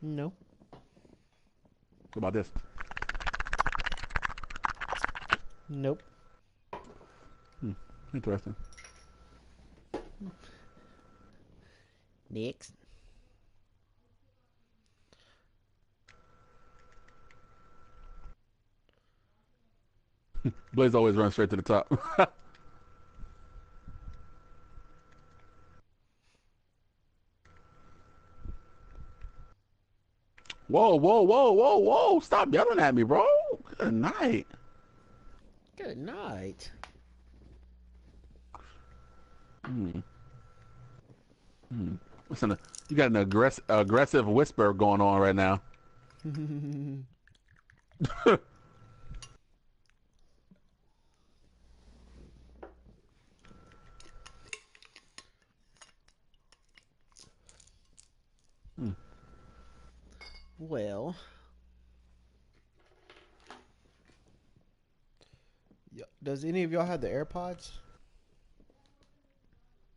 No. What about this? Nope. Hmm. Interesting. Next. Blaze always runs straight to the top. Whoa, whoa, whoa, whoa, whoa! Stop yelling at me, bro. Good night. Good night. Hmm. Hmm. Listen, you got an aggressive whisper going on right now. Hmm. Well, does any of y'all have the AirPods?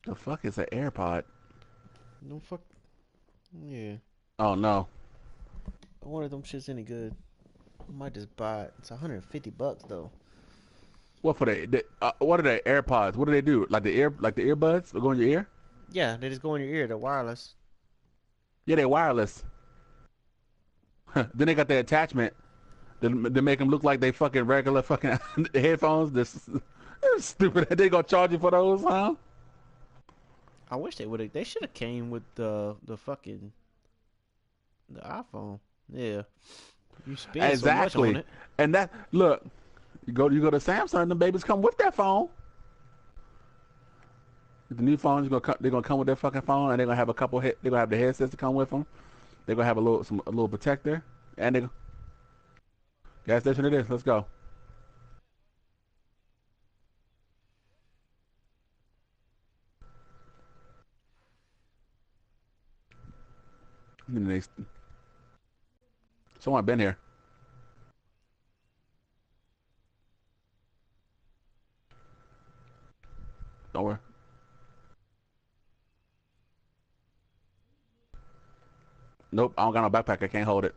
The fuck is an AirPod? No fuck. Yeah. Oh no. I wonder if them shit's any good. I might just buy it. It's $150 though. What for what are the AirPods? What do they do? Like the earbuds that go in your ear? Yeah, they just go in your ear. They're wireless. Yeah, they're wireless. Then they got the attachment. They make them look like they fucking regular fucking headphones. This stupid. They gonna charge you for those, huh? I wish they would have. They should have came with the fucking the iPhone. Yeah, you spend so much on Exactly. it. And that look, you go to Samsung. The babies come with that phone. The new phones they're gonna come with their fucking phone, and they're gonna have a couple. They're gonna have the headsets to come with them. They're gonna have a little protector, and they gas station it is. Let's go. Someone been here. Don't worry. Nope, I don't got no backpack. I can't hold it.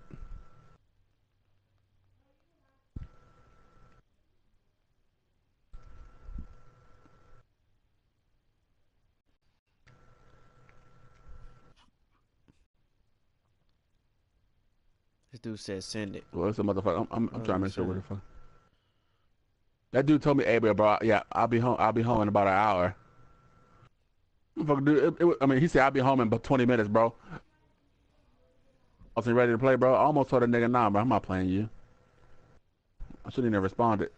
This dude said send it. Well, it's a motherfucker. I'm What trying are to we make sure where the sending? fuck. That dude told me, "Hey, bro, yeah, I'll be home. I'll be home in about an hour." Fuck, dude. I mean, he said I'll be home in about 20 minutes, bro. I wasn't ready to play, bro. I almost told a nigga, nah, bro, I'm not playing you. I shouldn't even responded.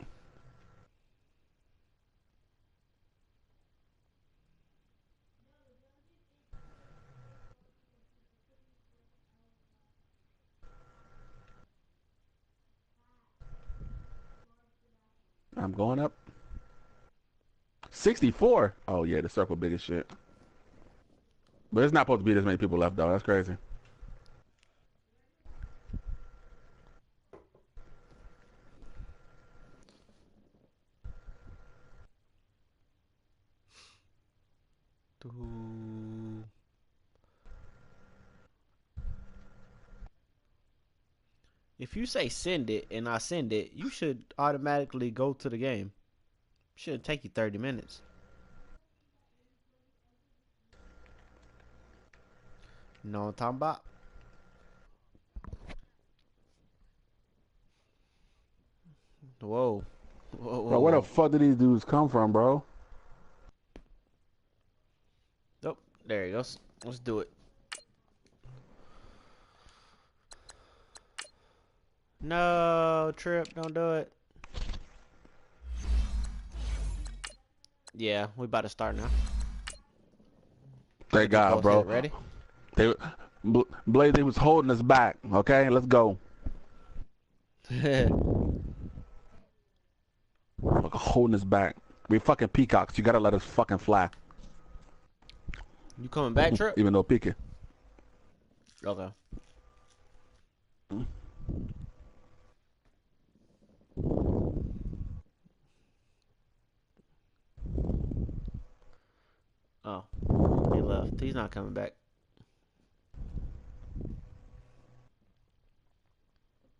I'm going up. 64. Oh yeah, the circle big as shit. But it's not supposed to be this many people left though. That's crazy. Doo. If you say send it and I send it, you should automatically go to the game. Shouldn't take you 30 minutes. You know what I'm talking about? Whoa. Whoa, whoa, Bro, where the whoa. fuck did these dudes come from, bro? Oh, there he goes. Let's do it. No, Trip, don't do it. Yeah, we about to start now. I Thank could just God, post it. bro. Ready? They Blaze, they was holding us back. Okay, let's go. You Fucking holding us back. We fucking peacocks. You gotta let us fucking fly. coming back, Trip? Even though peaking. Okay. Oh, he left. He's not coming back.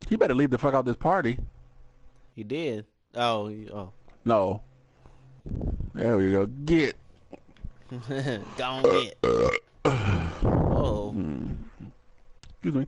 He better leave the fuck out this party. He did. Oh. No. There we go. Get. Go on, get. Oh. Excuse me.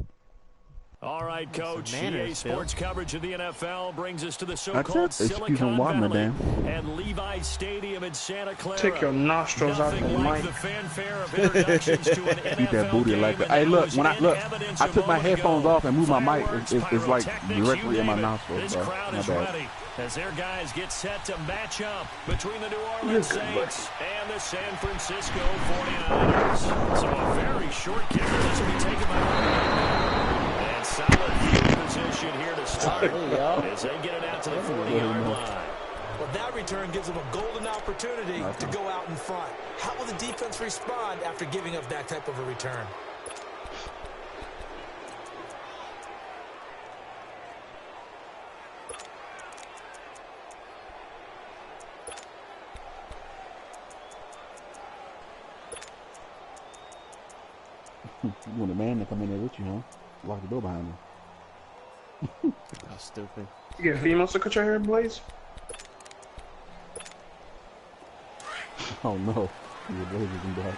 All right, Coach. Manners, EA Sports coverage of the NFL brings us to the That's so-called it. Silicon Waterman, Valley man. and Levi's Stadium in Santa Clara. Take your nostrils out Nothing the like mic. the fanfare of introductions to an NFL Eat that booty game, like that. and Hey, that look, was when I in look, evidence I a took my moment headphones ago. off and moved my mic. Fireworks, It's like pyrotechnics, directly you in my name it. nostrils, This bro. crowd My is bad. ready as their guys get set to match up between the New Orleans Saints and the San Francisco 49ers. So a very short kick. This will be taken by and solid field position here to start as they get it out to the 40-yard line. Well, that return gives them a golden opportunity to go out in front. How will the defense respond after giving up that type of a return? You want a man to come in there with you, huh? Lock the door behind you. How stupid. You get females to cut your hair, Blaze? Oh no. Your blazers in black.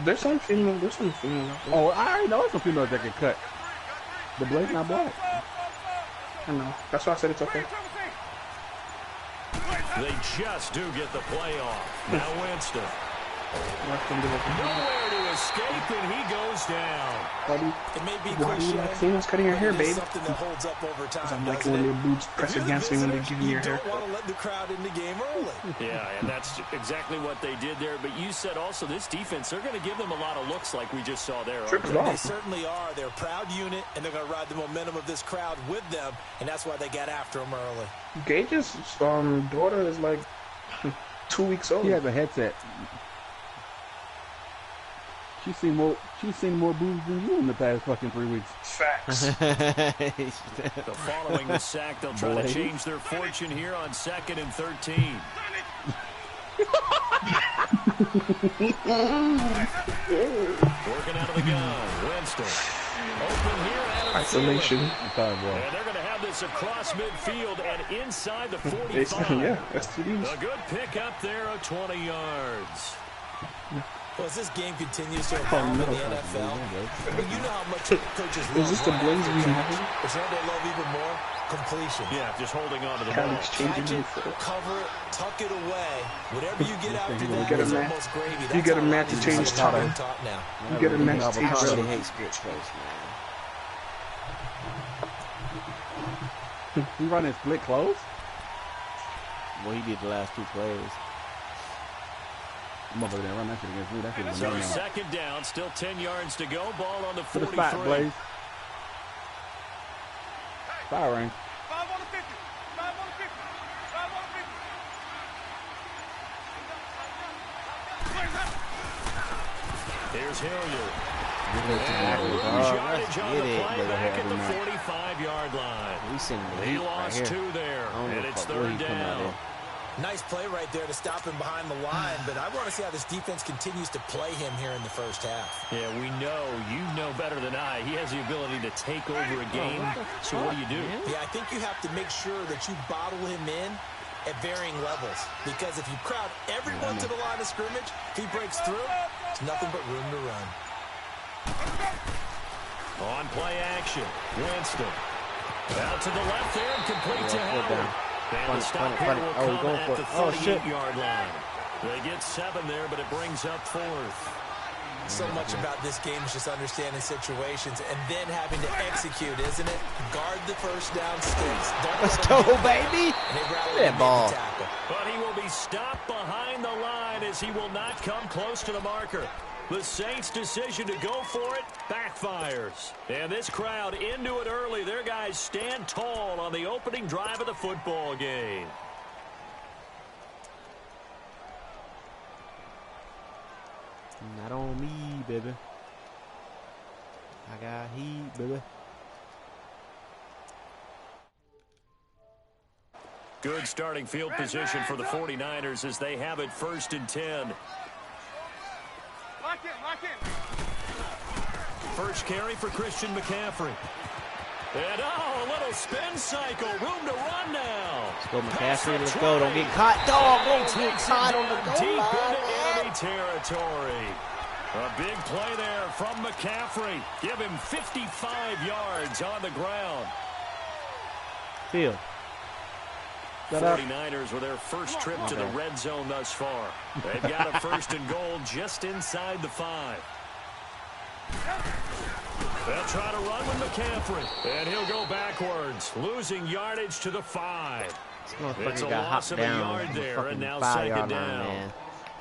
There's some females out there. Oh, I already know some females that can cut. The blaze not black. I know. That's why I said it's okay. They just do get the play off. Now Winston. Watch them do it. Nowhere to escape, and he goes down. Buddy, It may be why do you cliche, like females cutting your hair, but it is babe? something that holds up over time, I'm like doesn't when it? their boobs press If you're the against me when they're visitor, giving you your you hair. don't want to let the crowd in the game early. Yeah, and that's exactly what they did there. But you said also this defense, they're going to give them a lot of looks like we just saw there. Trick aren't it they? They off. certainly are. They're a proud unit, and they're going to ride the momentum of this crowd with them, and that's why they got after them early. Gage's daughter is like 2 weeks old. He has a headset. She's seen more boobs than you in the past fucking 3 weeks. Facts. So following the sack, they'll try to change their fortune here on 2nd and 13. Working out of the gun. Winston. Open here. Isolation. And they're going to have this across midfield and inside the 45. Yeah, that's TDs. A good pickup there of 20 yards. Well, as this game continues to evolve in the NFL, you know how much coaches love Is this the Blaze we running. have? But you know they love even more? Completion. Yeah, just holding on to the ball. Alex changing Catch it, himself. cover it, tuck it away. Whatever you get after You that get a is man- almost gravy. you That's get a how man to these change guys title. are taught now. You get a match to I take really brother. hate split face, man. He running split clothes? Well, he did the last 2 plays. I'm over there run that shit against me. That shit is So done now. 2nd down, still 10 yards to go. Ball on the To the 43. spot, Blaze. Fire range. Here's Hilliard. Oh, Yardage on the get it. play back at the 45-yard line. We sending the He heat right lost here. 2 there, I don't and give a it's fuck where he 3rd come out down. there. Nice play right there to stop him behind the line, but I want to see how this defense continues to play him here in the first half. Yeah, we know. You know better than I. He has the ability to take over a game. So what do? Yeah, I think you have to make sure that you bottle him in at varying levels, because if you crowd everyone to the line of scrimmage, if he breaks through, it's nothing but room to run. On play action, Winston. Out to the left there and complete to Howard. And the stop here will Oh, come going at for the it. Oh, shit. 38-yard line. They get 7 there, but it brings up 4th. So much about this game is just understanding situations and then having to execute, isn't it? Guard the first down sticks. Let's go, baby. That ball. But he will be stopped behind the line as he will not come close to the marker. The Saints' decision to go for it backfires. And this crowd into it early. Their guys stand tall on the opening drive of the football game. Not on me, baby. I got heat, baby. Good starting field position for the 49ers as they have it 1st and 10. Lock in. First carry for Christian McCaffrey. And a little spin cycle. Room to run now. Let's go, McCaffrey. Let's go. Don't get caught. Dog, don't get caught on the goal deep line, into man. enemy territory. A big play there from McCaffrey. Give him 55 yards on the ground. Field. 49ers with their first trip to the red zone thus far. They've got a first and goal just inside the 5. They'll try to run with McCaffrey, and he'll go backwards, losing yardage to the 5. It's a loss of a yard there, and now second down. Man.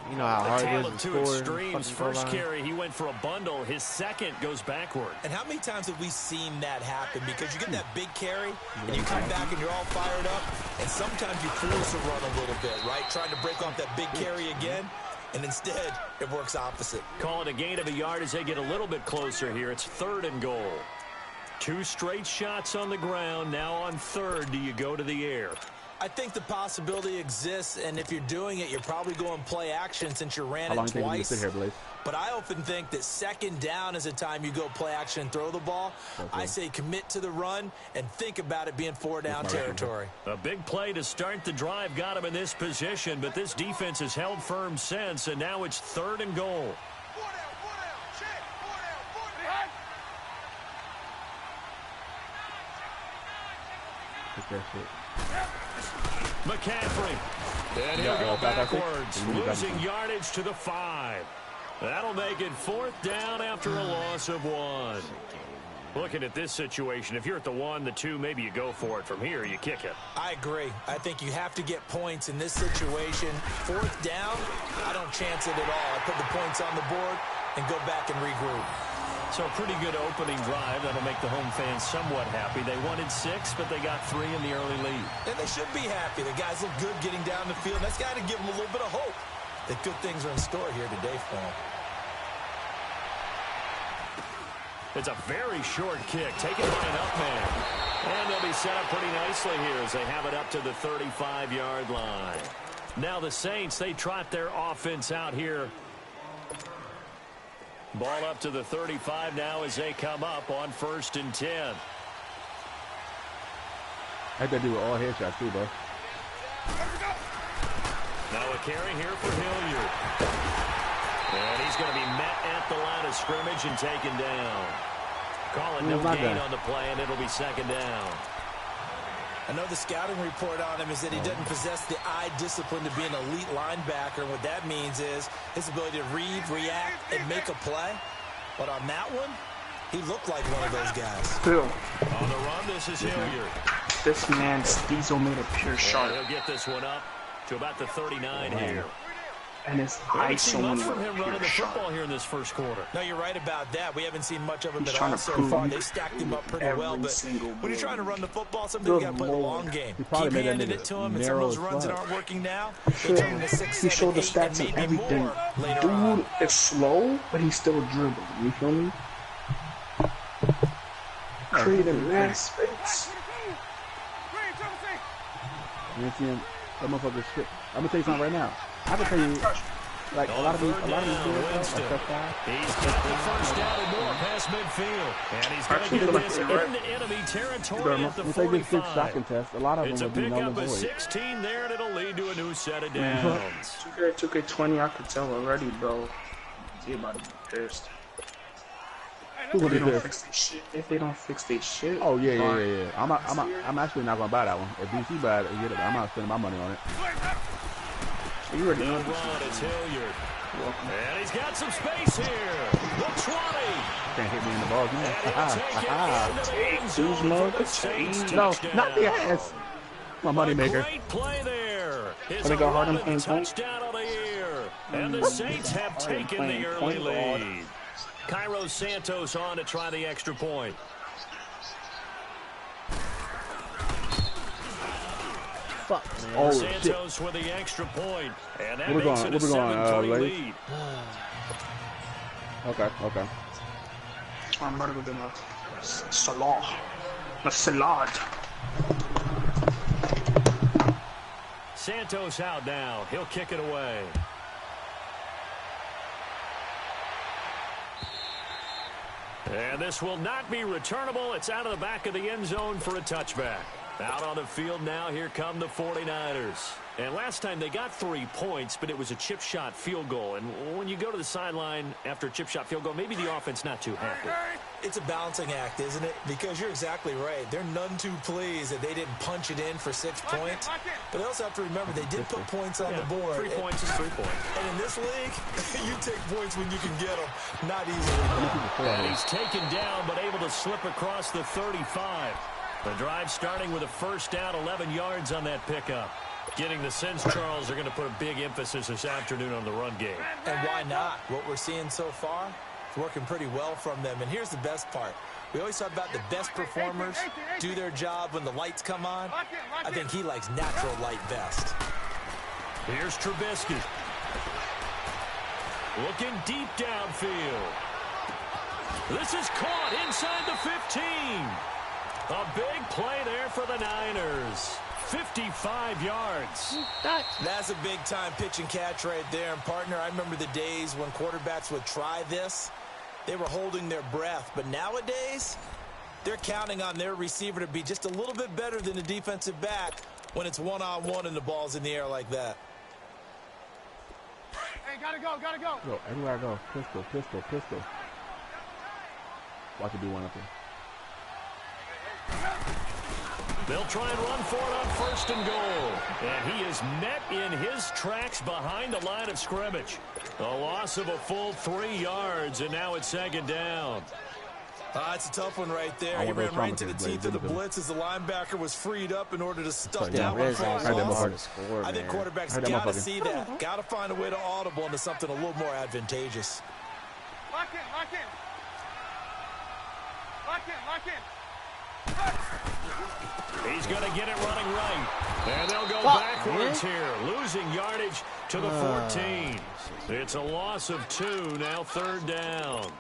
You know how hard it is to two score. Extremes. First carry, he went for a bundle. His second goes backward. And how many times have we seen that happen? Because you get that big carry, and you come back and you're all fired up, and sometimes you force a run a little bit, right? Trying to break off that big carry again, and instead it works opposite. Call it a gain of a yard as they get a little bit closer here. It's 3rd and goal. 2 straight shots on the ground. Now on 3rd, do you go to the air? I think the possibility exists, and if you're doing it, you're probably going play action since you ran it twice. How long do you sit here, Blaze? But I often think that second down is a time you go play action and throw the ball. Okay. I say commit to the run and think about it being 4-down territory. A big play to start the drive got him in this position, but this defense has held firm since, and now it's 3rd and goal. McCaffrey. And he'll go backwards, losing yardage to the 5. That'll make it 4th down after a loss of 1. Looking at this situation, if you're at the 1, the 2, maybe you go for it. From here, you kick it. I agree. I think you have to get points in this situation. 4th down, I don't chance it at all. I put the points on the board and go back and regroup. So a pretty good opening drive. That'll make the home fans somewhat happy. They wanted 6, but they got 3 in the early lead. And they should be happy. The guys look good getting down the field. That's got to give them a little bit of hope that good things are in store here today for them. It's a very short kick, taken by an up man. And they'll be set up pretty nicely here as they have it up to the 35-yard line. Now the Saints, they trot their offense out here. Ball up to the 35 now as they come up on 1st and 10. I had to do all headshots too, bro. Now a carry here for Hilliard. And he's going to be met at the line of scrimmage and taken down. Call it no gain on the play, and it'll be 2nd down. I know the scouting report on him is that he doesn't possess the eye discipline to be an elite linebacker. What that means is his ability to read, react, and make a play. But on that one, he looked like one of those guys. Phil. On the run, this is Hilliard. This man's Diesel made a pure shot. He'll get this one up to about the 39 here. And his eyes so much from him running the football here in this first quarter. No, you're right about that. We haven't seen much of him He's at all so far. They stacked him up pretty well, but when you're trying to run the football, something you got to play the long game. Keep handing it to him, and some of those runs that aren't working now, he showed the stats and everything. Dude is slow, but he's still dribbling. You feel me? Creating mass space. You see him? That motherfucker shit. I'm gonna tell you something right now. I can tell you, like a lot of these dudes, He's got the first down and more past midfield, and he's going to get this into enemy territory at the 45. A lot of it's them a pickup of 16 there, and it'll lead to a new set of downs. 2K20, I could tell already, bro. He about to be pissed. Who if they don't fix their shit, if they don't fix their shit. Oh yeah. I'm actually not gonna buy that one. If DC buy it, I'm not spending my money on it. You already know it's Hilliard. And he's got some space here. The 20. Can't hit me in the balls, man. No, not the ass. My money maker. Great play there. They got hard on playing touchdown on the air. And the Saints have taken the early lead. Cairo Santos on to try the extra point. Fuck, man. Oh, Santos shit. with the extra point, and that Where makes it a 7-3 lead. Okay. I'm about to go get my salad. My salad. Santos out now. He'll kick it away. And this will not be returnable. It's out of the back of the end zone for a touchback. Out on the field now, here come the 49ers. And last time they got 3 points, but it was a chip shot field goal. And when you go to the sideline after a chip shot field goal, maybe the offense not too happy. It's a balancing act, isn't it? Because you're exactly right. They're none too pleased that they didn't punch it in for 6 points. But they also have to remember they did put points on the board. 3 points is 3 points. And in this league, you take points when you can get them, not easily. And he's taken down, but able to slip across the 35. The drive starting with a first down, 11 yards on that pickup. Getting the sense, Charles, are going to put a big emphasis this afternoon on the run game. And why not? What we're seeing so far is working pretty well from them. And here's the best part. We always talk about the best performers do their job when the lights come on. I think he likes natural light best. Here's Trubisky. Looking deep downfield. This is caught inside the 15. A big play there for the Niners. 55 yards. That's a big-time pitch and catch right there. And, partner, I remember the days when quarterbacks would try this. They were holding their breath. But nowadays, they're counting on their receiver to be just a little bit better than the defensive back when it's one-on-one and the ball's in the air like that. Hey, gotta go. Go, everywhere I go. Pistol. Watch it be one up there. They'll try and run for it on first and goal. And he is met in his tracks behind the line of scrimmage. A loss of a full 3 yards, and now it's second down. It's a tough one right there. He ran right into the teeth of the blitz as the linebacker was freed up in order to stuff that one for a loss. I think quarterbacks got to see that. Got to find a way to audible into something a little more advantageous. Lock in. He's going to get it running right. And they'll go backwards here, losing yardage to the 14. It's a loss of 2, now third down.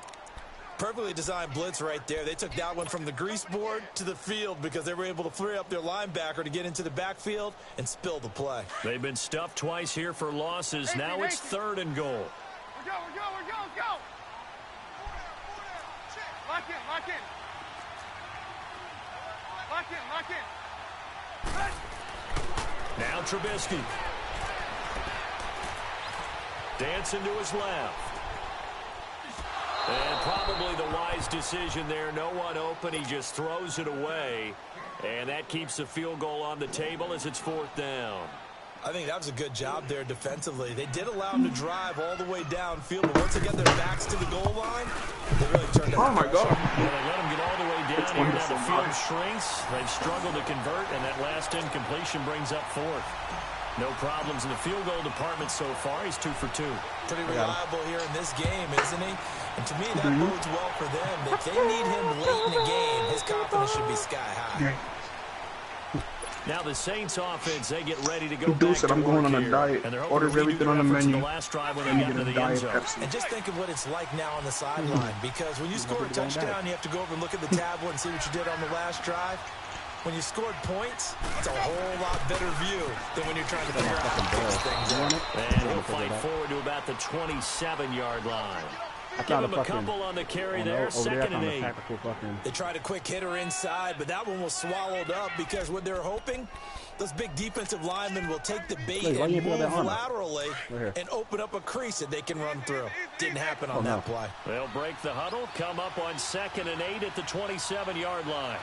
Perfectly designed blitz right there. They took that one from the grease board to the field because they were able to free up their linebacker to get into the backfield and spill the play. They've been stuffed twice here for losses. Now it's third and goal. We're go. Lock in. Now Trubisky. Dancing to his left. And probably the wise decision there. No one open. He just throws it away. And that keeps the field goal on the table as it's fourth down. I think that was a good job there defensively. They did allow him to drive all the way downfield, but once they got their backs to the goal line, they really turned it. Oh my God. Well, they let him get all the way down. Here now the field shrinks. They've struggled to convert, and that last incompletion brings up fourth. No problems in the field goal department so far. He's 2 for 2. Pretty reliable here in this game, isn't he? And to me, that bodes well for them. If they need him late in the game, his confidence should be sky high. Now the Saints offense, they get ready to go Dude back said to I'm going work on a here. diet. And they're hoping Orders to redo everything their on the efforts in menu. the last drive when they And got get into a the end diet zone. Pepsi. And just think of what it's like now on the sideline, because when you score a touchdown, you have to go over and look at the tablet and see what you did on the last drive. When you scored points, it's a whole lot better view than when you're trying to figure out how to fix things up. And he'll fight forward to about the 27-yard line. Give him a couple on the carry there, second and 8. They tried a quick hitter inside, but that one was swallowed up because what they're hoping, those big defensive linemen will take the bait and move laterally and open up a crease that they can run through. Didn't happen on that play. They'll break the huddle, come up on second and 8 at the 27-yard line.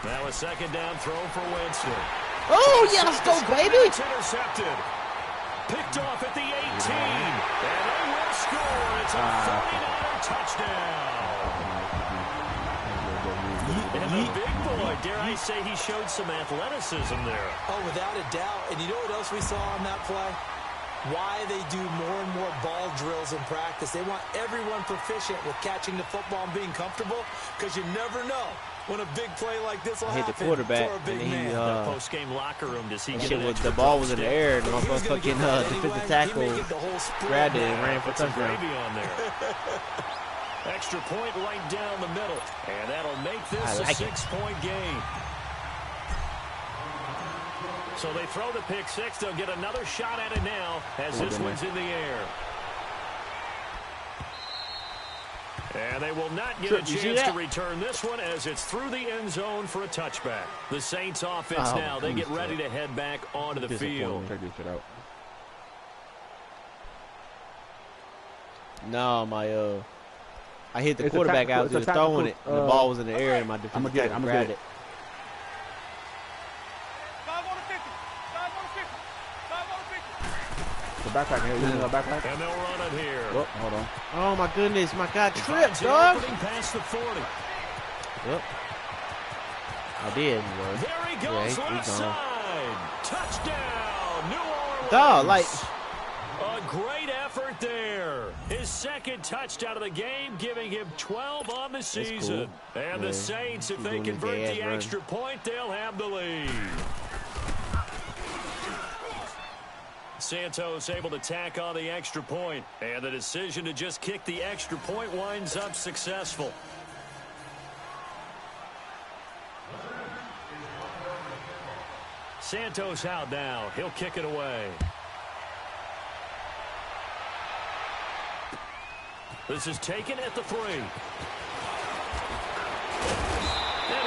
Now a second down throw for Winston. Oh, yeah, let's go, baby. It's intercepted. Picked off at the 18. And they will score. It's a 49er touchdown. And the big boy, dare I say, he showed some athleticism there. Oh, without a doubt. And you know what else we saw on that play? Why they do more and more ball drills in practice. They want everyone proficient with catching the football and being comfortable, because you never know when a big play like this will happen the quarterback, for a big and he, man. The post-game locker room, does he get an the ball was in the air, and the fucking defensive tackle grabbed it and ran for touchdown. Gravy on there. Extra point right down the middle, and that'll make this a 6-point game. So they throw the pick six. They'll get another shot at it now as this one's in the air. And they will not get a chance to return this one as it's through the end zone for a touchback. The Saints offense now, they get ready to head back onto the field. Check this shit out. No, I hit the quarterback out just throwing it. The ball was in the air and my defensive tackle grabbed it. 5 on the 50. 5 on the 50. 5 on the 50. The backpack here. You know the backpack? And they'll run it here. Oh, hold on. Oh my goodness, my guy tripped, dog. Past the 40. Yep. I did. There he goes, left side. Touchdown, New Orleans. Dog, like. A great effort there. His second touchdown of the game, giving him 12 on the season. Cool. And the Saints, if they convert the extra point, they'll have the lead. Santos able to tack on the extra point, and the decision to just kick the extra point winds up successful. Santos out now. He'll kick it away. This is taken at the 3. And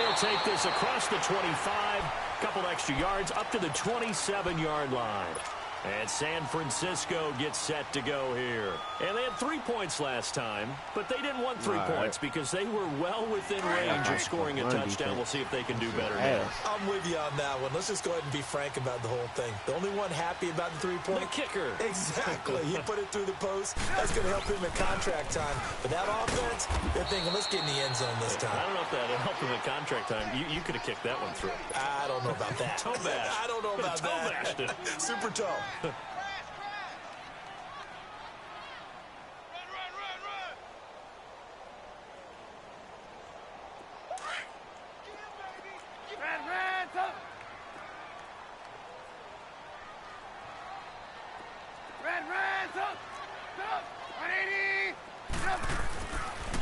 he'll take this across the 25. Couple extra yards up to the 27-yard line. And San Francisco gets set to go here. And they had 3 points last time, but they didn't want 3 points because they were well within range of scoring a touchdown. We'll see if they can do better now. I'm with you on that one. Let's just go ahead and be frank about the whole thing. The only one happy about the 3-point? The kicker. Exactly. He put it through the post. That's going to help him in contract time. But that offense, they're thinking, let's get in the end zone this time. I don't know if that helped him in contract time. You could have kicked that one through. I don't know about that. Toe bash. I don't know about that. Bashed it. Super toe. Run.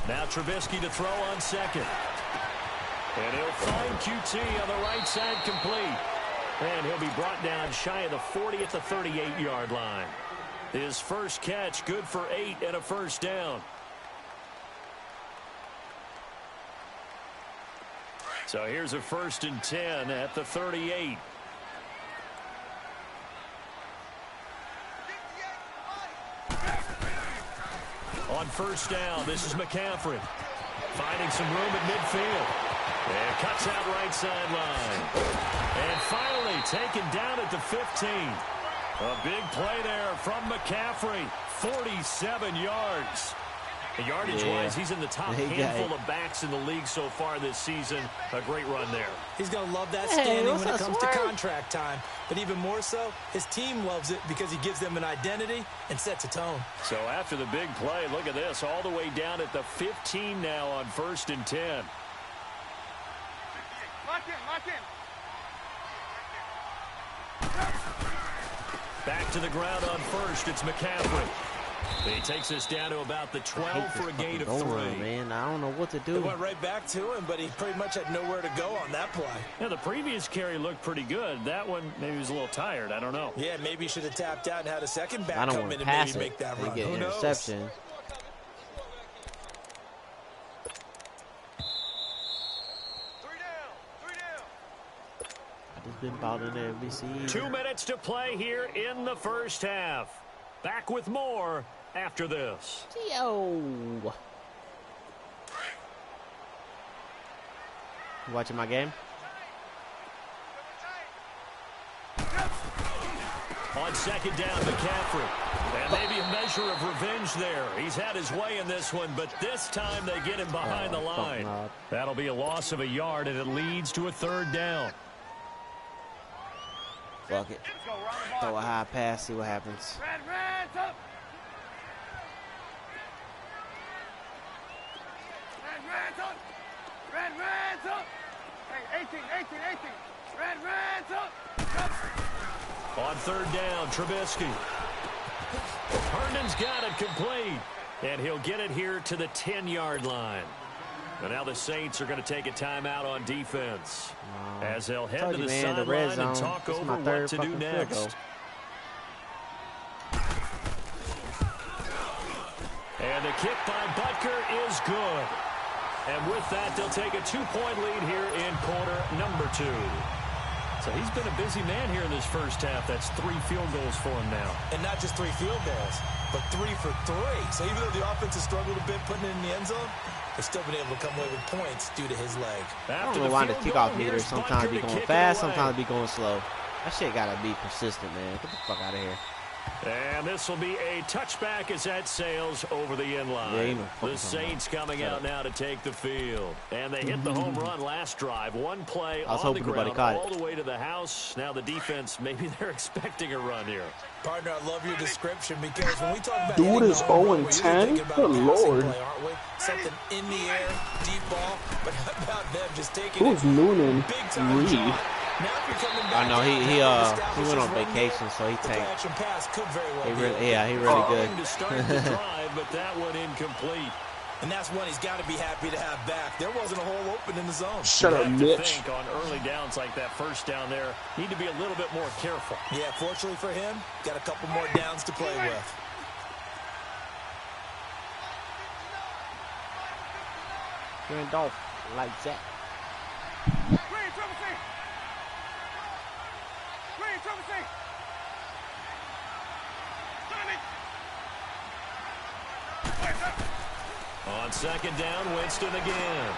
Now Trubisky to throw on second. And he'll find QT on the right side complete. And he'll be brought down shy of the 40 at the 38-yard line. His first catch, good for 8 and a first down. So here's a 1st and 10 at the 38. On first down, this is McCaffrey. Finding some room at midfield. And cuts out right sideline. And finally taken down at the 15. A big play there from McCaffrey. 47 yards. Yardage-wise, he's in the top handful of backs in the league so far this season. A great run there. He's going to love that standing when it comes to contract time. But even more so, his team loves it because he gives them an identity and sets a tone. So after the big play, look at this. All the way down at the 15 now on 1st and 10. Lock in. Back to the ground on first. It's McCaffrey. He takes us down to about the 12 for a gain of 3. Man, I don't know what to do. It went right back to him, but he pretty much had nowhere to go on that play. Yeah, the previous carry looked pretty good. That one, maybe he was a little tired. I don't know. Yeah, maybe he should have tapped out and had a second back come in and maybe make that run. Get Who knows? interception. I just been balling every season. 2 minutes to play here in the first half. Back with more after this. Yo. You watching my game? On second down, McCaffrey. And maybe a measure of revenge there. He's had his way in this one, but this time they get him behind the line. That'll be a loss of a yard, and it leads to a 3rd down. Fuck it. Throw a high pass, see what happens. Hey, 18. On 3rd down, Trubisky. Herndon's got it complete. And he'll get it here to the 10-yard line. And now the Saints are going to take a timeout on defense as they'll head to the man, the sideline red and zone. talk This is over my third what to do fucking field goal. next. And the kick by Butker is good. And with that, they'll take a 2-point lead here in quarter number 2. So he's been a busy man here in this first half. That's 3 field goals for him now. And not just 3 field goals, but 3 for 3. So even though the offense has struggled a bit putting it in the end zone, they've still been able to come away with points due to his leg. I don't know why the kickoff meter sometimes be going fast, sometimes be going slow. That shit gotta be consistent, man. Get the fuck out of here. And this will be a touchback as that sails over the end line. Yeah, you know, the Saints coming out now to take the field. And they hit the home run last drive. One play on the ground all the way to the house. Now the defense, maybe they're expecting a run here. Partner, I love your description because when we talk about dude is 0-10. Good lord. Play, aren't we? Something in the air, deep ball. But how about them just taking Who's Noonan? big time shot? I know he went on vacation, so he tanked. He really good. To start the drive, but that one incomplete. And that's one he's got to be happy to have back. There wasn't a hole open in the zone. Shut up, Mitch. Think on early downs like that first down there, need to be a little bit more careful. Yeah, fortunately for him, got a couple more downs to play with. Randolph like that. On second down, Winston again.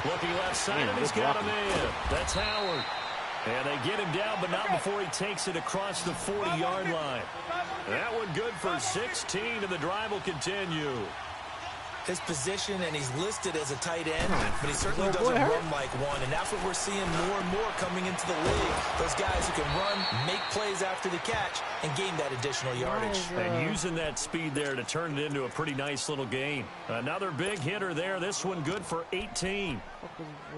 Looking left side, and he's got a man. That's Howard. And they get him down, but not before he takes it across the 40-yard line. That one good for 16, and the drive will continue. His position, and he's listed as a tight end, but he certainly doesn't run like one, and that's what we're seeing more and more coming into the league. Those guys who can run, make plays after the catch, and gain that additional yardage. And using that speed there to turn it into a pretty nice little gain. Another big hitter there. This one good for 18.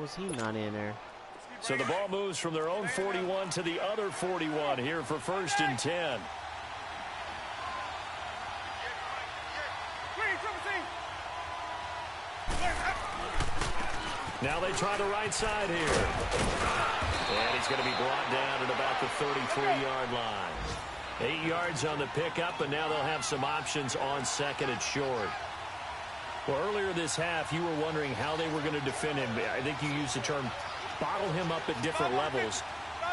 Was he not in there? So the ball moves from their own 41 to the other 41 here for 1st and 10. Now they try the right side here. And he's going to be brought down at about the 33-yard line. 8 yards on the pickup, and now they'll have some options on second and short. Well, earlier this half, you were wondering how they were going to defend him. I think you used the term bottle him up at different levels.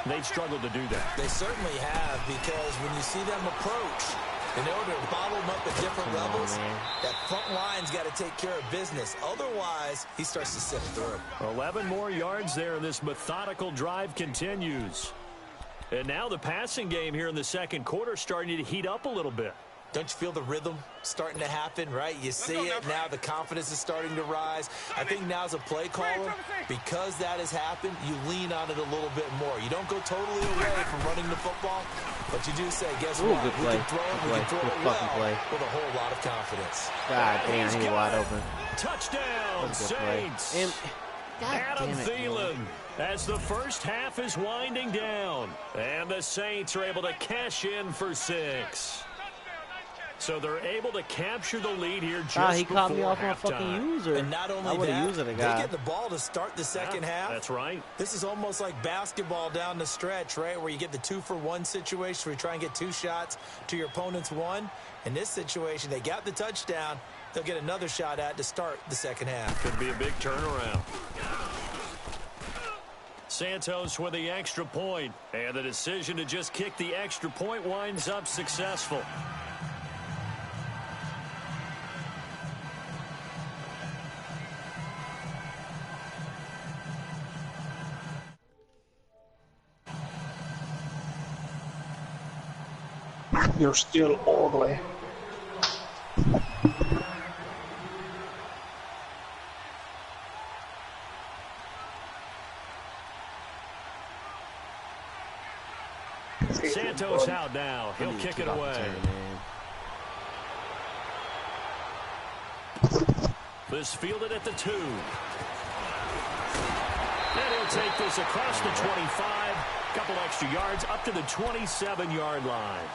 They've struggled to do that. They certainly have, because when you see them approach, in order to bottle him up at different levels, that front line's got to take care of business. Otherwise, he starts to sift through. 11 more yards there, and this methodical drive continues. And now the passing game here in the second quarter starting to heat up a little bit. Don't you feel the rhythm starting to happen, right? You see it now. The confidence is starting to rise. I think now as a play caller, because that has happened, you lean on it a little bit more. You don't go totally away from running the football, but you do say, guess what? Good play. We can throw it, we can throw it well with a whole lot of confidence. God damn, he's wide open. Touchdown, Saints. Adam Thielen, as the first half is winding down. And the Saints are able to cash in for 6. So they're able to capture the lead here just he caught me off halftime. my fucking user. And not only that, they get the ball to start the second half. That's right. This is almost like basketball down the stretch, right, where you get the 2-for-1 situation where you try and get 2 shots to your opponent's 1. In this situation, they got the touchdown. They'll get another shot at to start the second half. Could be a big turnaround. Santos with the extra point, and the decision to just kick the extra point winds up successful. You're still ugly. Santos out now. He'll kick it away. This fielded at the 2. And he'll take this across the 25. Couple extra yards up to the 27-yard line.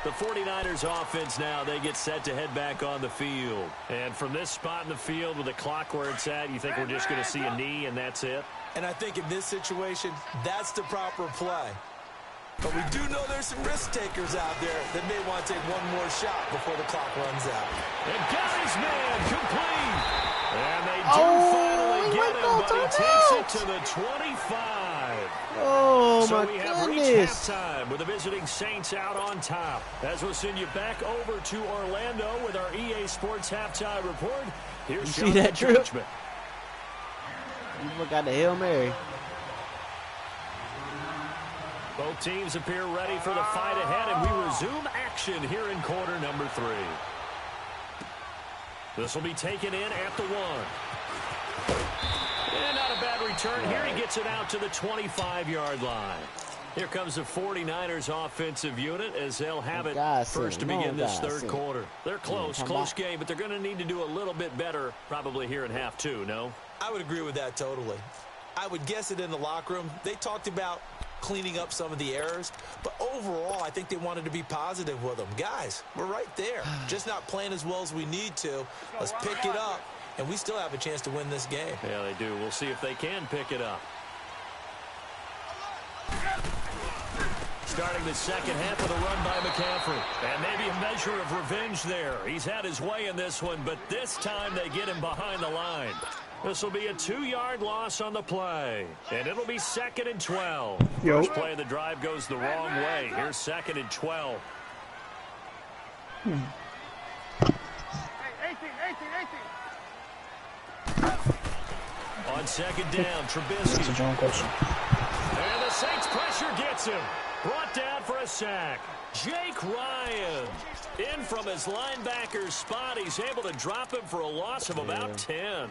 The 49ers offense now, they get set to head back on the field. And from this spot in the field with the clock where it's at, you think we're just going to see a knee and that's it? And I think in this situation, that's the proper play. But we do know there's some risk takers out there that may want to take one more shot before the clock runs out. And got his man complete. And they do finally get him, but he takes it to the 25. Oh, so my we have goodness. reached halftime with the visiting Saints out on top. As we'll send you back over to Orlando with our EA Sports halftime report. Here's You see that drip? Judgment. You got the Hail Mary. Both teams appear ready for the fight ahead, and we resume action here in quarter number 3. This will be taken in at the 1. And not a bad return here. He gets it out to the 25-yard line. Here comes the 49ers offensive unit as they'll have it first to begin this third quarter. They're close game, but they're going to need to do a little bit better probably here in half 2, no? I would agree with that totally. I would guess it in the locker room. They talked about cleaning up some of the errors, but overall, I think they wanted to be positive with them. Guys, we're right there. Just not playing as well as we need to. Let's pick it up, and we still have a chance to win this game. Yeah, they do. We'll see if they can pick it up. Starting the second half with a run by McCaffrey. And maybe a measure of revenge there. He's had his way in this one, but this time they get him behind the line. This will be a 2-yard loss on the play. And it'll be 2nd and 12. First play of the drive goes the wrong way. Here's 2nd and 12. Hey, 18. On 2nd down, Trubisky. That's a John question. And the Saints pressure gets him. Brought down for a sack. Jake Ryan in from his linebacker's spot. He's able to drop him for a loss of about 10.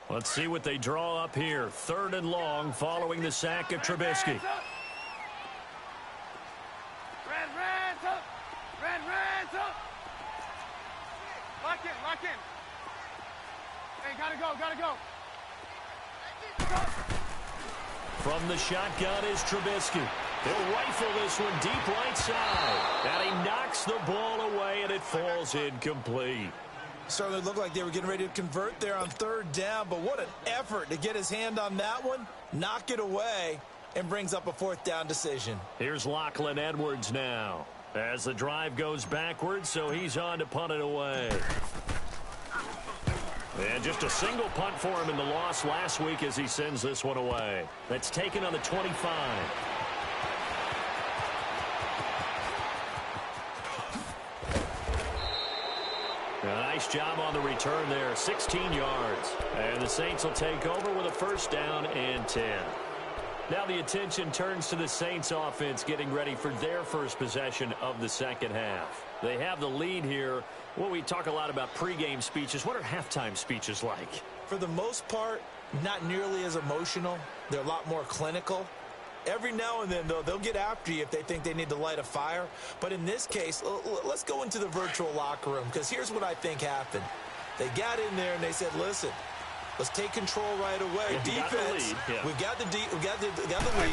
Let's see what they draw up here. 3rd and long following the sack of Trubisky. Lock in. Hey, gotta go. From the shotgun is Trubisky. He'll rifle this one deep right side. And he knocks the ball away, and it falls incomplete. Certainly looked like they were getting ready to convert there on 3rd down, but what an effort to get his hand on that one, knock it away, and brings up a 4th down decision. Here's Lachlan Edwards now as the drive goes backwards, so he's on to punt it away. And just a single punt for him in the loss last week as he sends this one away. That's taken on the 25. A nice job on the return there, 16 yards. And the Saints will take over with a 1st down and 10. Now the attention turns to the Saints offense getting ready for their first possession of the second half. They have the lead here. Well, we talk a lot about pregame speeches. What are halftime speeches like? For the most part, not nearly as emotional. They're a lot more clinical. Every now and then, though, they'll get after you if they think they need to light a fire. But in this case, let's go into the virtual locker room, because here's what I think happened. They got in there and they said, listen, let's take control right away. Defense, we've got the lead.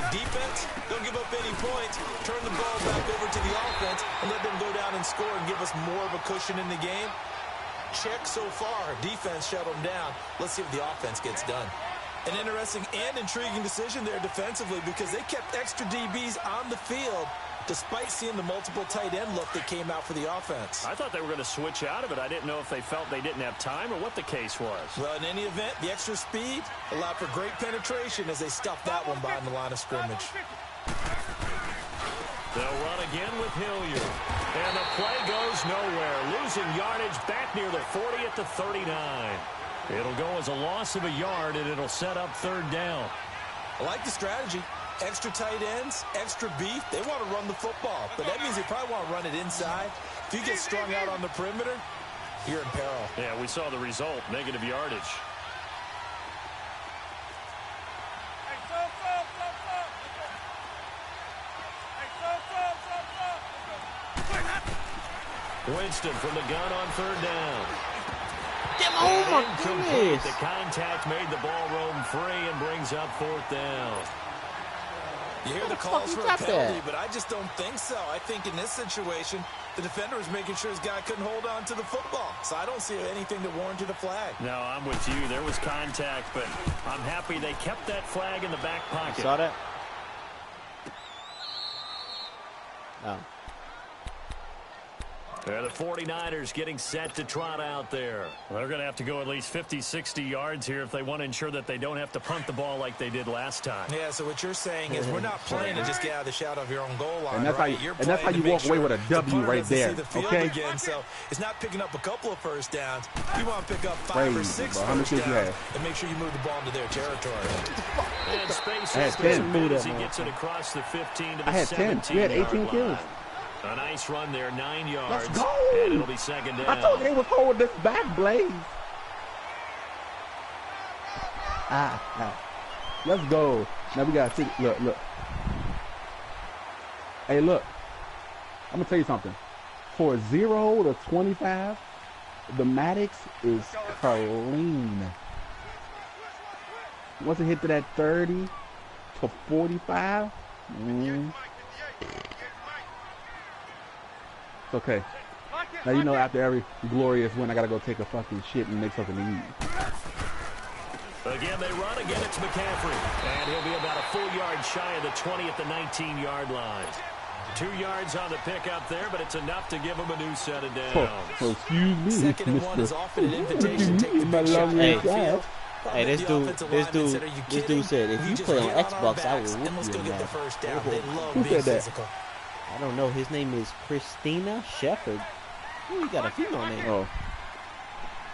Defense, don't give up any points. Turn the ball back over to the offense and let them go down and score and give us more of a cushion in the game. Check so far. Defense shut them down. Let's see if the offense gets done. An interesting and intriguing decision there defensively, because they kept extra DBs on the field despite seeing the multiple tight end look that came out for the offense. I thought they were going to switch out of it. I didn't know if they felt they didn't have time or what the case was. Well, in any event, the extra speed allowed for great penetration as they stuffed that one behind the line of scrimmage. They'll run again with Hilliard. And the play goes nowhere. Losing yardage back near the 40 at the 39. It'll go as a loss of a yard, and it'll set up 3rd down. I like the strategy. Extra tight ends, extra beef. They want to run the football, but that means they probably want to run it inside. If you get strung out on the perimeter, you're in peril. Yeah, we saw the result, negative yardage. Hey, Winston from the gun on 3rd down. Oh, my Incomplete. goodness. The contact made the ball roam free and brings up 4th down. You hear the calls for a penalty, but I just don't think so. I think in this situation, the defender was making sure his guy couldn't hold on to the football. So I don't see anything that warranted a flag. No, I'm with you. There was contact, but I'm happy they kept that flag in the back pocket. You saw that? Oh. The 49ers getting set to trot out there. Well, they're going to have to go at least 50, 60 yards here if they want to ensure that they don't have to punt the ball like they did last time. Yeah, so what you're saying is we're not playing to just get out of the shadow of your own goal line. And that's right? how you walk away with a W right there. Okay? Again, so it's not picking up a couple of first downs. You want to pick up 5 or 6 first downs and make sure you move the ball into their territory. And space I had 10. as he gets it across the 15 to the 17. I had 10. We had 18 kills. A nice run there, 9 yards. Let's go. And it'll be 2nd down. I told you they was holding this back, Blaze. Let's go. Now we got to see. Look. Hey, look. I'm going to tell you something. For 0 to 25, the Maddox is clean. Once it hit to that 30 to 45, it's okay. Now, you know, after every glorious win, I got to go take a fucking shit and make something to eat. Again, they run. Again, it's McCaffrey. And he'll be about a full yard shy of the 20 at the 19-yard line. 2 yards on the pickup there, but it's enough to give him a new set of downs. Oh, excuse me, 2nd and 1 is often an invitation to take the my big shot. long Hey, this dude said if you play on Xbox, I will whoop you. Who said that? I don't know. His name is Christina Shepard. Ooh, he got a female name. Oh.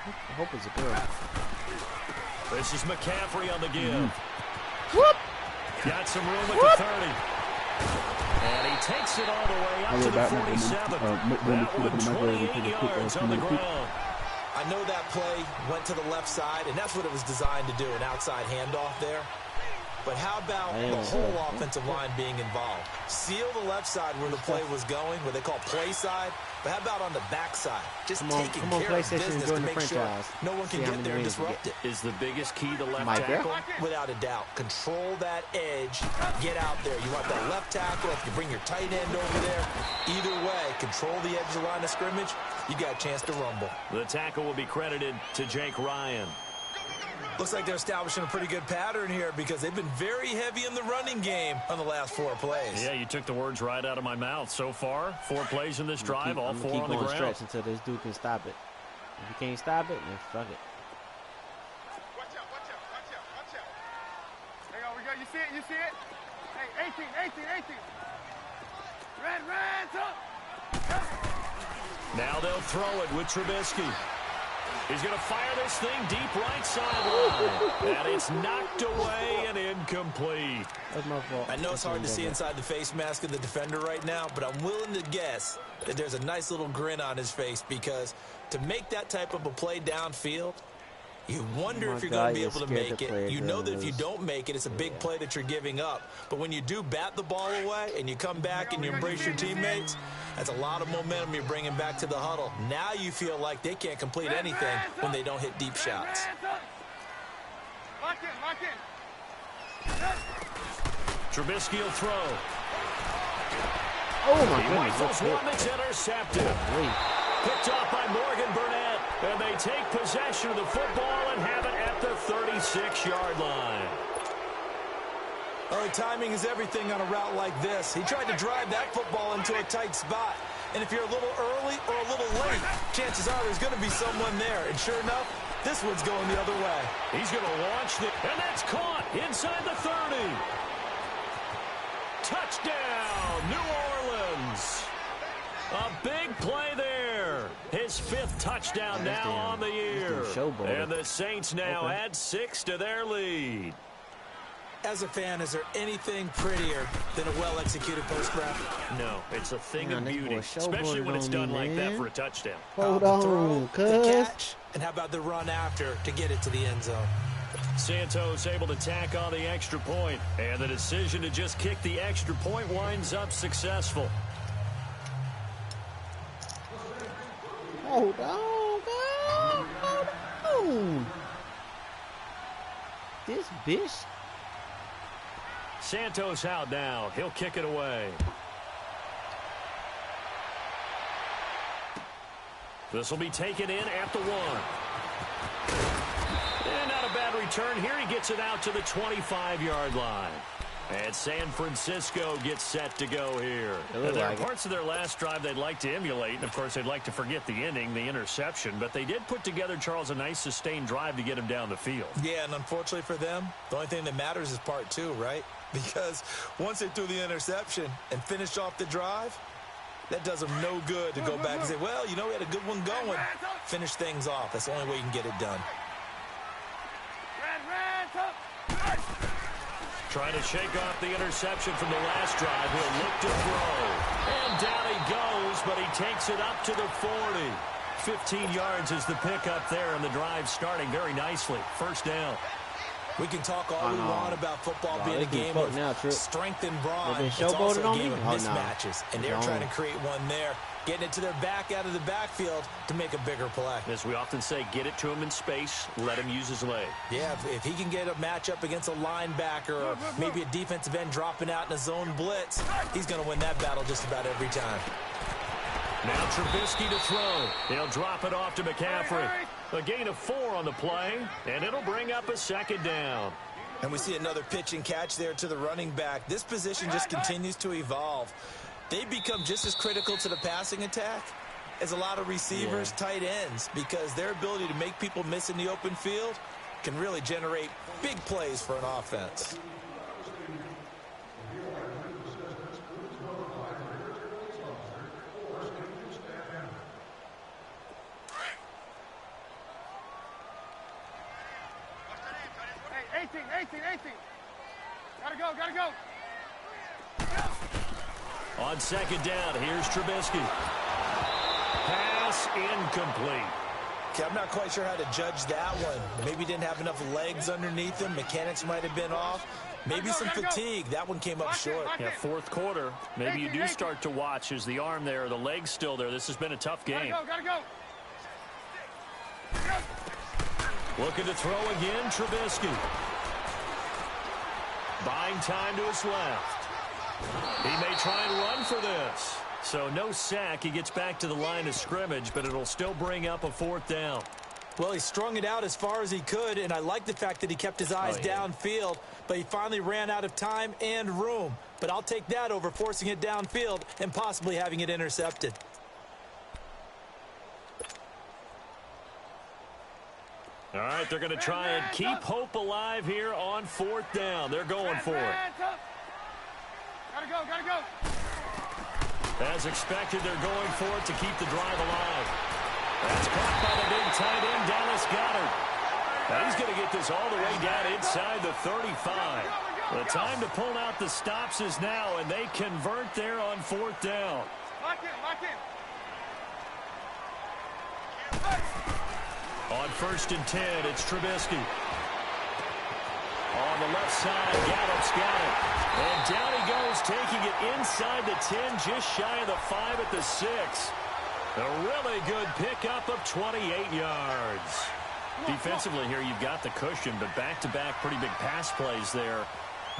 I hope it's a girl. This is McCaffrey on the give. Whoop! Got some room at the 30. And he takes it all the way up to the 47. That one 28 yards on the ground. I know that play went to the left side, and that's what it was designed to do, an outside handoff there. But how about the whole offensive line being involved? Seal the left side where the play was going, what they call play side. But how about on the back side? Just taking care of business to make sure no one can get there and disrupt it. Is the biggest key to left tackle? Without a doubt. Control that edge. Get out there. You want that left tackle. If you bring your tight end over there, either way, control the edge of the line of scrimmage. You got a chance to rumble. The tackle will be credited to Jake Ryan. Looks like they're establishing a pretty good pattern here because they've been very heavy in the running game on the last 4 plays. Yeah, you took the words right out of my mouth. So far, 4 plays in this drive, all 4 on the ground. Stretch until this dude can stop it. If he can't stop it, then fuck it. Watch out. There you go. We got, you see it? Hey, 18. Red, up. Now they'll throw it with Trubisky. He's going to fire this thing deep right sideline. And it's knocked away and incomplete. That's my fault. I know it's hard to see inside the face mask of the defender right now, but I'm willing to guess that there's a nice little grin on his face because to make that type of a play downfield, you wonder if you're going to be able to make it. You know that if you don't make it, it's a big play that you're giving up. But when you do bat the ball away and you come back and you embrace your teammates, that's a lot of momentum you're bringing back to the huddle. Now you feel like they can't complete anything when they don't hit deep shots. Lock in. Trubisky will throw. Oh, my He goodness. rifles one that's intercepted. Picked off by Morgan Burnett. And they take possession of the football and have it at the 36-yard line. Oh, timing is everything on a route like this. He tried to drive that football into a tight spot. And if you're a little early or a little late, chances are there's going to be someone there. And sure enough, this one's going the other way. He's going to launch the... And that's caught inside the 30. Touchdown, New Orleans. A big play there. His 5th touchdown now on the year. And the Saints now add 6 to their lead. As a fan, is there anything prettier than a well-executed post-route? No, it's a thing of beauty, especially when it's done like that for a touchdown. Hold The on, throw, cuz. the catch, and how about the run after to get it to the end zone? Santos able to tack on the extra point, and the decision to just kick the extra point winds up successful. Hold on, this, bitch. Santos out now. He'll kick it away. This will be taken in at the 1. And not a bad return here. He gets it out to the 25-yard line. And San Francisco gets set to go here. There are parts of their last drive they'd like to emulate. And, of course, they'd like to forget the inning, the interception. But they did put together, Charles, a nice sustained drive to get him down the field. Yeah, and unfortunately for them, the only thing that matters is part 2, right? Because once they threw the interception and finished off the drive, that does them no good to go back and say, well, you know, we had a good one going. Finish things off. That's the only way you can get it done. Trying to shake off the interception from the last drive. He'll look to throw. And down he goes, but he takes it up to the 40. 15 yards is the pickup there, and the drive starting very nicely. First down. We can talk all we want about football being a game of strength and brawn. It's also a game of mismatches, and they're trying to create one there, getting it to their back out of the backfield to make a bigger play. As we often say, get it to him in space, let him use his leg. Yeah, if he can get a matchup against a linebacker or maybe a defensive end dropping out in a zone blitz, he's going to win that battle just about every time. Now Trubisky to throw. He'll drop it off to McCaffrey. A gain of 4 on the play, and it'll bring up a second down. And we see another pitch and catch there to the running back. This position just continues to evolve. They become just as critical to the passing attack as a lot of receivers, tight ends, because their ability to make people miss in the open field can really generate big plays for an offense. Hey, 18. Gotta go. On second down, here's Trubisky. Pass incomplete. Okay, I'm not quite sure how to judge that one. Maybe didn't have enough legs underneath him. Mechanics might have been off. Maybe some fatigue. That one came up short. Yeah, fourth quarter. Maybe you do start to watch as the arm there, the leg's still there. This has been a tough game. Gotta go. Looking to throw again, Trubisky. Buying time to his left. He may try and run for this. So no sack. He gets back to the line of scrimmage, but it'll still bring up a 4th down. Well, he strung it out as far as he could, and I like the fact that he kept his eyes downfield, but he finally ran out of time and room. But I'll take that over forcing it downfield and possibly having it intercepted. All right, they're going to try and keep hope alive here on 4th down. They're going for it. Gotta go. As expected, they're going for it to keep the drive alive. That's caught by the big tight end, Dallas Goedert. Now he's going to get this all the way down inside the 35. The time to pull out the stops is now, and they convert there on 4th down. Lock in. On 1st and 10, it's Trubisky. On the left side, Gallup's got it. And down he goes, taking it inside the 10, just shy of the 5 at the 6. A really good pickup of 28 yards. Defensively here, you've got the cushion, but back-to-back pretty big pass plays there.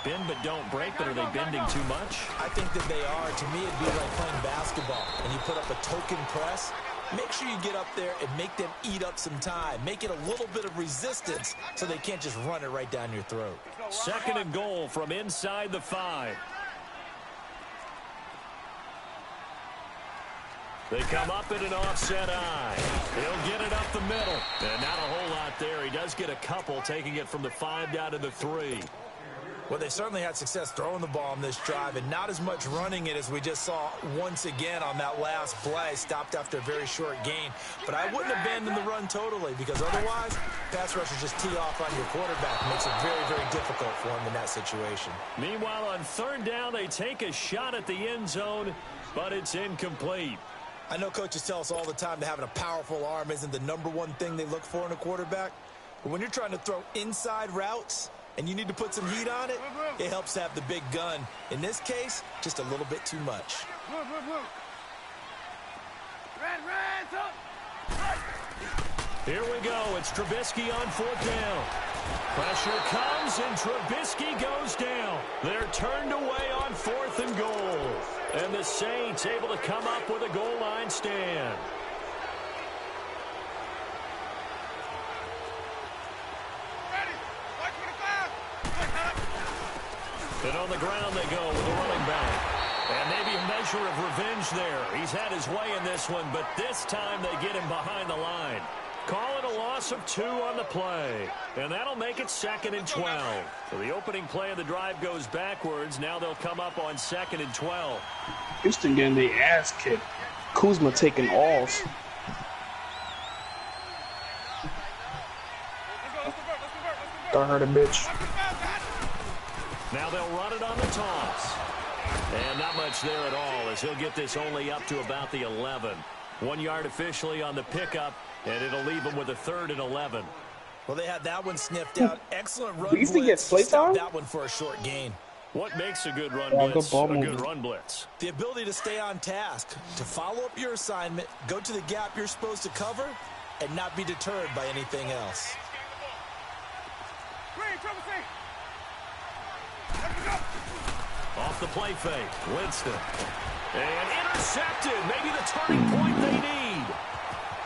Bend but don't break, but are they bending too much? I think that they are. To me, it'd be like playing basketball, and you put up a token press. Make sure you get up there and make them eat up some time. Make it a little bit of resistance so they can't just run it right down your throat. 2nd and goal from inside the 5. They come up in an offset eye. He'll get it up the middle. And not a whole lot there. He does get a couple, taking it from the 5 down to the 3. Well, they certainly had success throwing the ball on this drive, and not as much running it as we just saw once again on that last play. Stopped after a very short gain. But I wouldn't abandon the run totally, because otherwise, pass rushers just tee off on your quarterback. It makes it very, very difficult for him in that situation. Meanwhile, on 3rd down, they take a shot at the end zone, but it's incomplete. I know coaches tell us all the time that having a powerful arm isn't the #1 thing they look for in a quarterback. But when you're trying to throw inside routes and you need to put some heat on it, it helps to have the big gun. In this case, just a little bit too much. Here we go. It's Trubisky on 4th down. Pressure comes, and Trubisky goes down. They're turned away on 4th and goal. And the Saints able to come up with a goal line stand. And on the ground they go with a running back. And maybe a measure of revenge there. He's had his way in this one, but this time they get him behind the line. Call it a loss of 2 on the play. And that'll make it 2nd and 12. So the opening play of the drive goes backwards. Now they'll come up on 2nd and 12. Houston getting their ass kicked. Kuzma taking off. Don't hurt a bitch. Now they'll run it on the toss. And not much there at all, as he'll get this only up to about the 11. 1 yard officially on the pickup, and it'll leave him with a 3rd and 11. Well, they had that one sniffed out. Excellent run These things blitz. get playtime? That one for a short gain. What makes a good run Yeah, blitz good ball a good movement. run blitz? The ability to stay on task, to follow up your assignment, go to the gap you're supposed to cover, and not be deterred by anything else. Green, trouble team. Off the play fake, Winston. And intercepted, maybe the turning point they need.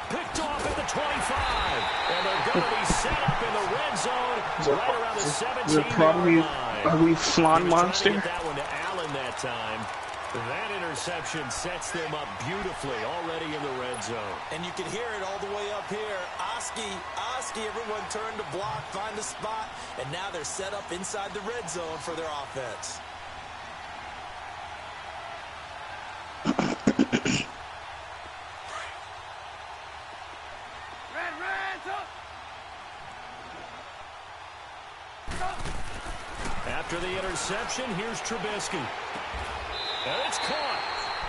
Picked off at the 25. And they're going to be set up in the red zone right around the 17-yard line. Are we flan He was trying to monster? get that one to Allen that time. That interception sets them up beautifully already in the red zone. And you can hear it all the way up here. Oski, everyone turned to block, find a spot, and now they're set up inside the red zone for their offense. After the interception, here's Trubisky. And it's caught.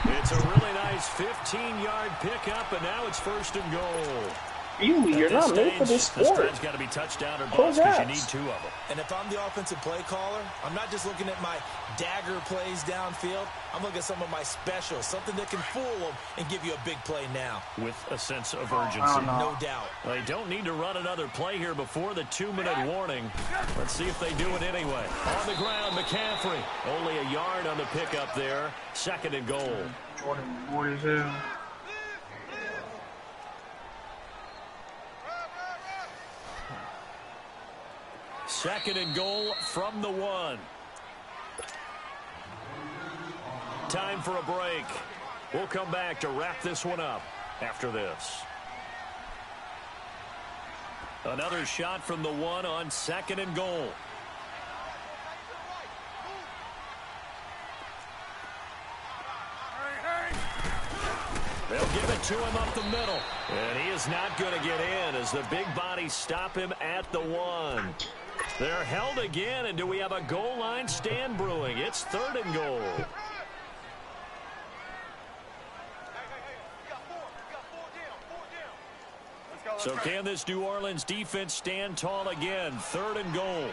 It's a really nice 15-yard pickup, and now it's 1st and goal. You're not made for this This sport. drive's got to be touchdown or bust because you need 2 of them. And if I'm the offensive play caller, I'm not just looking at my dagger plays downfield. I'm looking at some of my specials, something that can fool them and give you a big play now. With a sense of urgency. No doubt. They don't need to run another play here before the 2-minute warning. Let's see if they do it anyway. On the ground, McCaffrey. Only a yard on the pickup there. 2nd and goal. Jordan, what is it? 2nd and goal from the 1. Time for a break. We'll come back to wrap this one up after this. Another shot from the 1 on 2nd and goal. They'll give it to him up the middle. And he is not going to get in as the big bodies stop him at the 1. They're held again, and do we have a goal line stand brewing? It's 3rd and goal. So can this New Orleans defense stand tall again? 3rd and goal.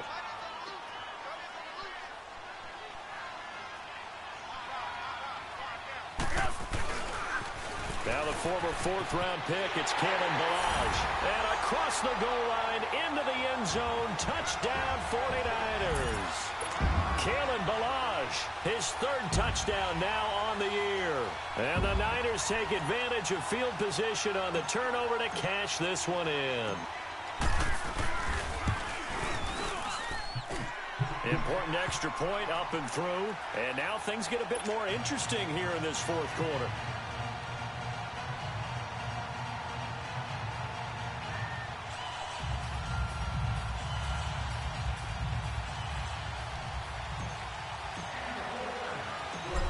Now the former 4th-round pick, it's Kalen Balaj. And across the goal line, into the end zone, touchdown 49ers. Kalen Balaj, his 3rd touchdown now on the year. And the Niners take advantage of field position on the turnover to cash this one in. Important extra point up and through. And now things get a bit more interesting here in this 4th quarter.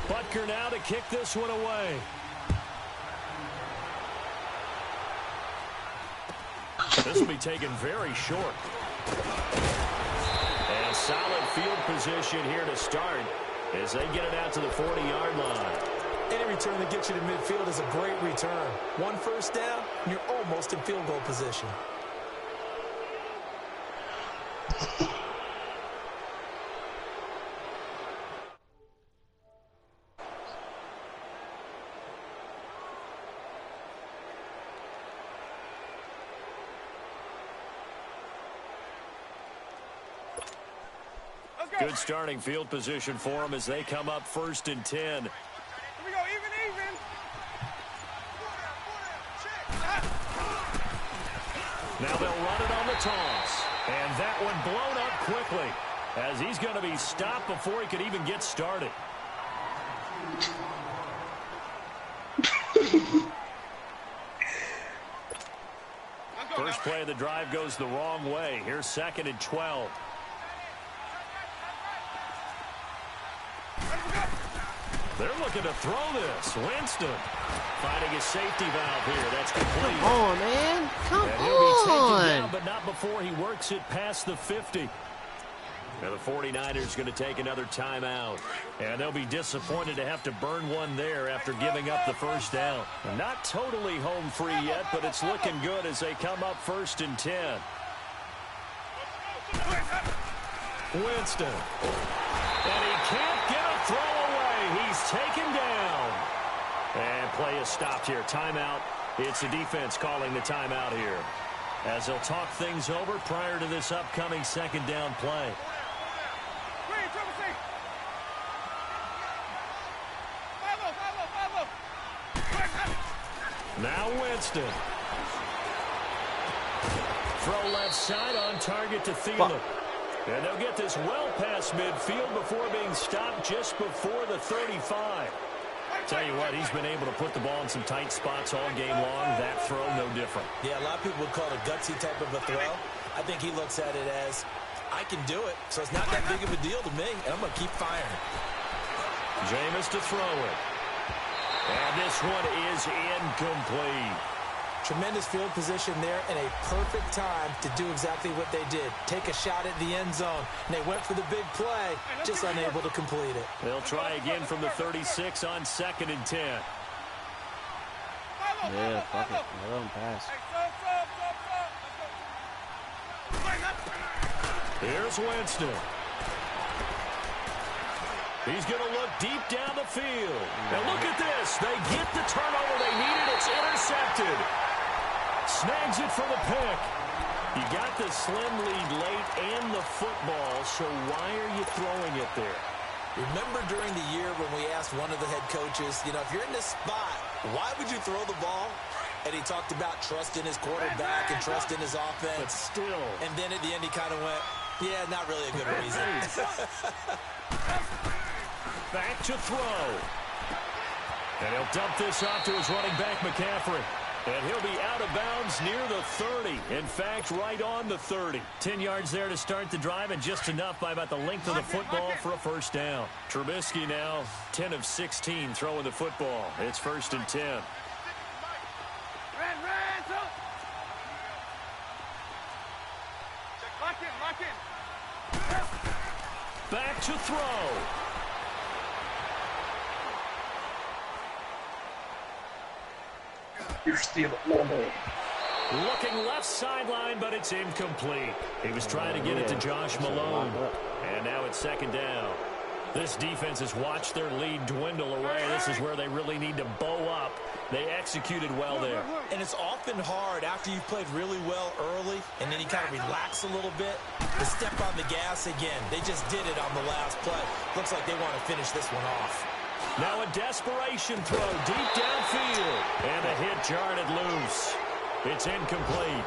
Butker now to kick this one away. This will be taken very short. And solid field position here to start as they get it out to the 40-yard line. Any return that gets you to midfield is a great return. 1 first down, and you're almost in field goal position. Good starting field position for them as they come up 1st and 10. Here we go, even. Now they'll run it on the toss. And that one blown up quickly as he's going to be stopped before he could even get started. First play of the drive goes the wrong way. Here's 2nd and 12. They're looking to throw this. Winston finding his safety valve here. That's complete. Come on, man. Come and he'll be taken down, on. but not before he works it past the 50. Now the 49ers going to take another timeout. And they'll be disappointed to have to burn one there after giving up the first down. Not totally home free yet, but it's looking good as they come up 1st and 10. Winston. And he can't get a throw away. He's taken down. And play is stopped here. Timeout. It's the defense calling the timeout here, as they'll talk things over prior to this upcoming 2nd down play. Now Winston. Throw left side on target to Thielen. And they'll get this well past midfield before being stopped just before the 35. Tell you what, he's been able to put the ball in some tight spots all game long. That throw, no different. Yeah, a lot of people would call it a gutsy type of a throw. I think he looks at it as, I can do it, so it's not that big of a deal to me, and I'm going to keep firing. Jameis to throw it. And this one is incomplete. Tremendous field position there and a perfect time to do exactly what they did. Take a shot at the end zone. And they went for the big play, just unable to complete it. They'll try again from the 36 on 2nd and 10. Yeah, fuck it. Let him pass. Here's Winston. He's going to look deep down the field. And look at this. They get the turnover they needed. It's intercepted. Snags it for the pick. You got the slim lead late and the football, so why are you throwing it there? Remember during the year when we asked one of the head coaches, if you're in this spot, why would you throw the ball? And he talked about trust in his quarterback and trust in his offense. But still. And then at the end he kind of went, yeah, not really a good reason. Back to throw. And he'll dump this off to his running back, McCaffrey. And he'll be out of bounds near the 30. In fact, right on the 30. 10 yards there to start the drive, and just enough by about the length of the football for a first down. Trubisky now 10 of 16 throwing the football. It's 1st and 10. Back to throw. You're stealing the ball. Looking left sideline, but it's incomplete. He was trying to get it to Josh Malone. And now it's 2nd down. This defense has watched their lead dwindle away. This is where they really need to bow up. They executed well there. And it's often hard after you've played really well early and then you kind of relax a little bit to step on the gas again. They just did it on the last play. Looks like they want to finish this one off. Now a desperation throw deep downfield. And the hit jarred it loose. It's incomplete.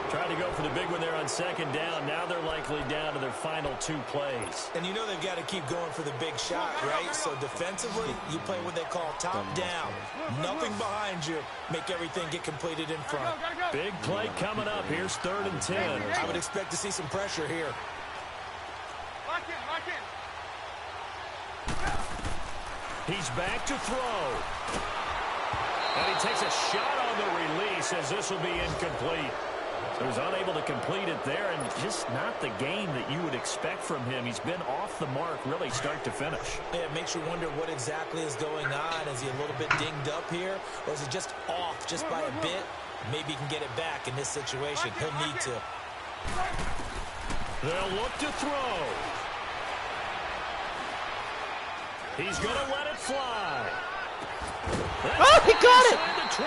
Tried to go for the big one there on 2nd down. Now they're likely down to their final 2 plays. And you know they've got to keep going for the big shot, right? So defensively, you play what they call top down. Nothing behind you. Make everything get completed in front. Big play coming up. Here's 3rd and 10. I would expect to see some pressure here. Lock in. He's back to throw. And he takes a shot on the release as this will be incomplete. He was unable to complete it there, and just not the game that you would expect from him. He's been off the mark really start to finish. Yeah, it makes you wonder what exactly is going on. Is he a little bit dinged up here, or is he just off just by a bit? Maybe he can get it back in this situation. He'll need to. They'll look to throw. He's going to let it fly. Oh, he got it!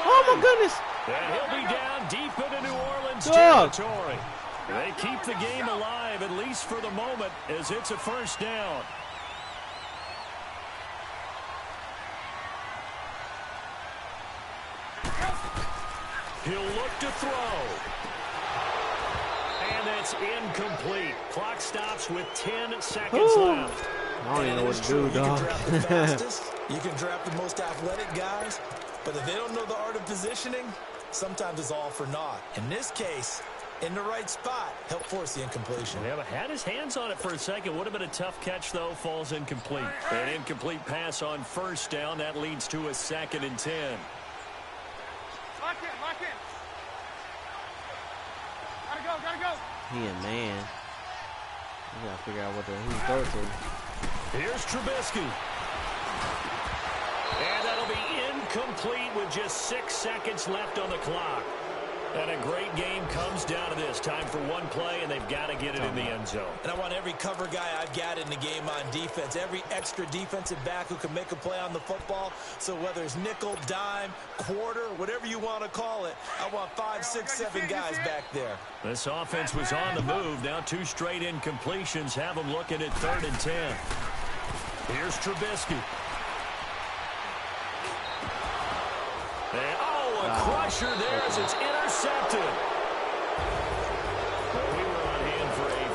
Oh, my goodness! And he'll be down deep into New Orleans territory. They keep the game alive, at least for the moment, as it's a first down. He'll look to throw. And it's incomplete. Clock stops with 10 seconds left. I don't even know what to do, dog. You can draft the fastest, you can draft the most athletic guys, but if they don't know the art of positioning, sometimes it's all for naught. In this case, in the right spot, help force the incompletion. Yeah, but had his hands on it for a second. Would have been a tough catch, though. Falls incomplete. An incomplete pass on first down. That leads to a 2nd and 10. Lock in, lock in. Gotta go. He a man. We gotta figure out who to throw it to. Here's Trubisky. And that'll be incomplete with just 6 seconds left on the clock. And a great game comes down to this. Time for one play, and they've got to get it in the end zone. And I want every cover guy I've got in the game on defense, every extra defensive back who can make a play on the football. So whether it's nickel, dime, quarter, whatever you want to call it, I want 5, 6, 7 guys back there. This offense was on the move. Now 2 straight incompletions have them looking at 3rd and 10. Here's Trubisky. And, a crusher there as it's intercepted. Well, we were on hand for a